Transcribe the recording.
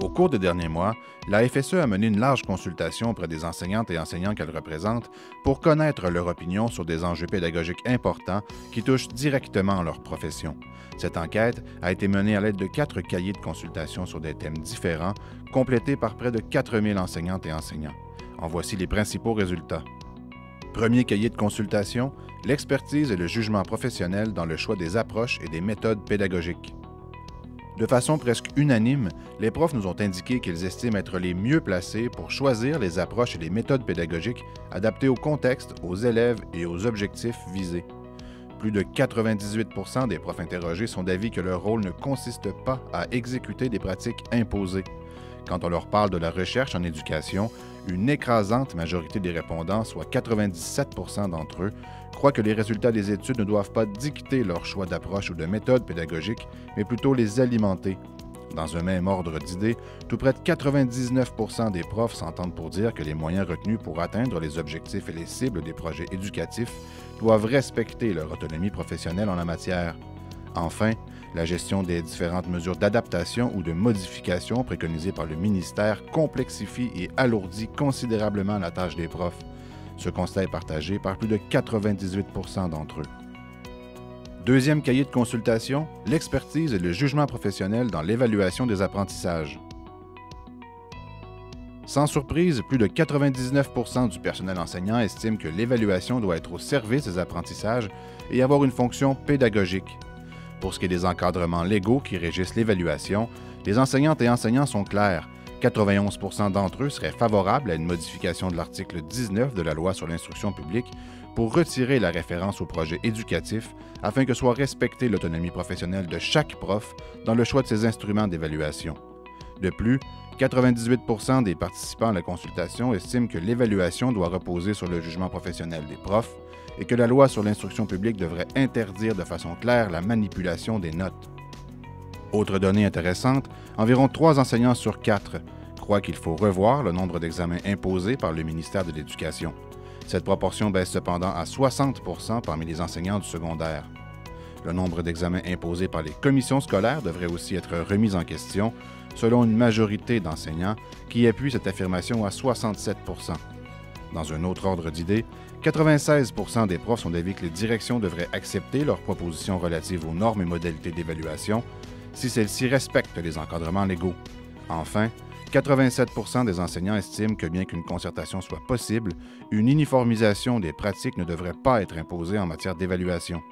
Au cours des derniers mois, la FSE a mené une large consultation auprès des enseignantes et enseignants qu'elle représente pour connaître leur opinion sur des enjeux pédagogiques importants qui touchent directement leur profession. Cette enquête a été menée à l'aide de 4 cahiers de consultation sur des thèmes différents, complétés par près de 4000 enseignantes et enseignants. En voici les principaux résultats. Premier cahier de consultation, l'expertise et le jugement professionnel dans le choix des approches et des méthodes pédagogiques. De façon presque unanime, les profs nous ont indiqué qu'ils estiment être les mieux placés pour choisir les approches et les méthodes pédagogiques adaptées au contexte, aux élèves et aux objectifs visés. Plus de 98% des profs interrogés sont d'avis que leur rôle ne consiste pas à exécuter des pratiques imposées. Quand on leur parle de la recherche en éducation, une écrasante majorité des répondants, soit 97% d'entre eux, croient que les résultats des études ne doivent pas dicter leur choix d'approche ou de méthode pédagogique, mais plutôt les alimenter. Dans un même ordre d'idées, tout près de 99% des profs s'entendent pour dire que les moyens retenus pour atteindre les objectifs et les cibles des projets éducatifs doivent respecter leur autonomie professionnelle en la matière. Enfin, la gestion des différentes mesures d'adaptation ou de modification préconisées par le ministère complexifie et alourdit considérablement la tâche des profs. Ce constat est partagé par plus de 98% d'entre eux. Deuxième cahier de consultation, l'expertise et le jugement professionnel dans l'évaluation des apprentissages. Sans surprise, plus de 99% du personnel enseignant estime que l'évaluation doit être au service des apprentissages et avoir une fonction pédagogique. Pour ce qui est des encadrements légaux qui régissent l'évaluation, les enseignantes et enseignants sont clairs. 91% d'entre eux seraient favorables à une modification de l'article 19 de la Loi sur l'instruction publique pour retirer la référence au projet éducatif afin que soit respectée l'autonomie professionnelle de chaque prof dans le choix de ses instruments d'évaluation. De plus, 98% des participants à la consultation estiment que l'évaluation doit reposer sur le jugement professionnel des profs et que la Loi sur l'instruction publique devrait interdire de façon claire la manipulation des notes. Autre donnée intéressante, environ 3 enseignants sur 4 croient qu'il faut revoir le nombre d'examens imposés par le ministère de l'Éducation. Cette proportion baisse cependant à 60% parmi les enseignants du secondaire. Le nombre d'examens imposés par les commissions scolaires devrait aussi être remis en question, selon une majorité d'enseignants qui appuient cette affirmation à 67%. Dans un autre ordre d'idées, 96% des profs sont d'avis que les directions devraient accepter leurs propositions relatives aux normes et modalités d'évaluation si celles-ci respectent les encadrements légaux. Enfin, 87% des enseignants estiment que bien qu'une concertation soit possible, une uniformisation des pratiques ne devrait pas être imposée en matière d'évaluation.